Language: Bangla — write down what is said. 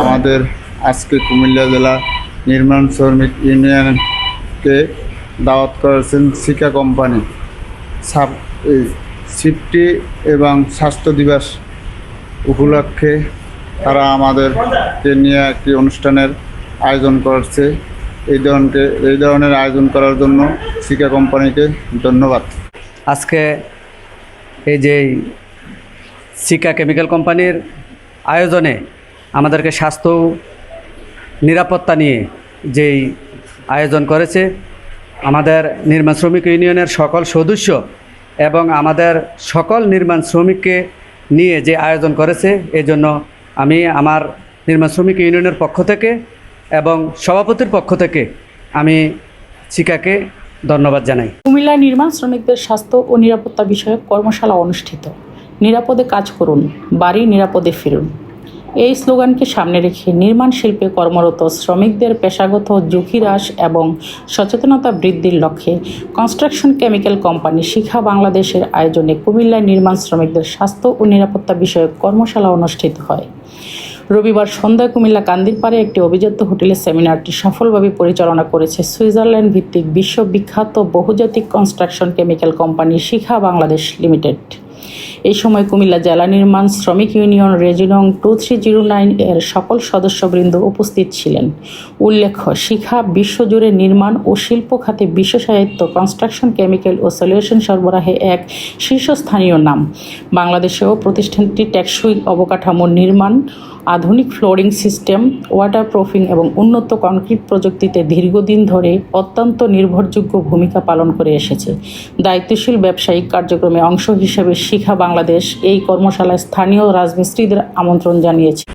আমাদের আজকে কুমিল্লা জেলা নির্মাণ শ্রমিক ইউনিয়নকে দাওয়াত করেছেন সিকা কোম্পানি সিফটি এবং স্বাস্থ্য দিবস উপলক্ষে তারা আমাদেরকে নিয়ে একটি অনুষ্ঠানের আয়োজন করছে। এই ধরনের আয়োজন করার জন্য সিকা কোম্পানিকে ধন্যবাদ। আজকে এই যে সিকা কেমিক্যাল কোম্পানির আয়োজনে আমাদেরকে স্বাস্থ্য নিরাপত্তা নিয়ে যেই আয়োজন করেছে, আমাদের নির্মাণ শ্রমিক ইউনিয়নের সকল সদস্য এবং আমাদের সকল নির্মাণ শ্রমিককে নিয়ে যে আয়োজন করেছে, এই জন্য আমি আমার নির্মাণ শ্রমিক ইউনিয়নের পক্ষ থেকে এবং সভাপতির পক্ষ থেকে আমি সিকাকে ধন্যবাদ জানাই। কুমিল্লা নির্মাণ শ্রমিকদের স্বাস্থ্য ও নিরাপত্তা বিষয়ক কর্মশালা অনুষ্ঠিত। নিরাপদে কাজ করুন, বাড়ি নিরাপদে ফিরুন। এই স্লোগানকে সামনে রেখে নির্মাণ শিল্পে কর্মরত শ্রমিকদের পেশাগত ঝুঁকি হ্রাস এবং সচেতনতা বৃদ্ধির লক্ষ্যে কনস্ট্রাকশন কেমিক্যাল কোম্পানি শিখা বাংলাদেশের আয়োজনে কুমিল্লার নির্মাণ শ্রমিকদের স্বাস্থ্য ও নিরাপত্তা বিষয়ক কর্মশালা অনুষ্ঠিত হয়। রবিবার সন্ধ্যায় কুমিল্লা কান্দিরপাড়ে একটি অভিজাত হোটেলে সেমিনারটি সফলভাবে পরিচালনা করেছে সুইজারল্যান্ড ভিত্তিক বিশ্ববিখ্যাত বহুজাতিক কনস্ট্রাকশন কেমিক্যাল কোম্পানি শিখা বাংলাদেশ লিমিটেড। এই সময় কুমিল্লা জেলা নির্মাণ শ্রমিক ইউনিয়ন রেজিনং 2309 এর সকল সদস্যবৃন্দ উপস্থিত ছিলেন। উল্লেখ্য, শিখা বিশ্বজুড়ে নির্মাণ ও শিল্প খাতে বিশ্বসাহিত্য কনস্ট্রাকশন কেমিক্যাল ও সলিউশন সরবরাহে এক শীর্ষস্থানীয় নাম। বাংলাদেশেও প্রতিষ্ঠানটি টেকসই অবকাঠামোর নির্মাণ, আধুনিক ফ্লোরিং সিস্টেম, ওয়াটারপ্রুফিং এবং উন্নত কনক্রিট প্রযুক্তিতে দীর্ঘদিন ধরে অত্যন্ত নির্ভরযোগ্য ভূমিকা পালন করে এসেছে। দায়িত্বশীল ব্যবসায়িক কার্যক্রমে অংশ হিসেবে শিখা বাংলাদেশ এই কর্মশালায় স্থানীয় রাজমিস্ত্রিদের আমন্ত্রণ জানিয়েছে।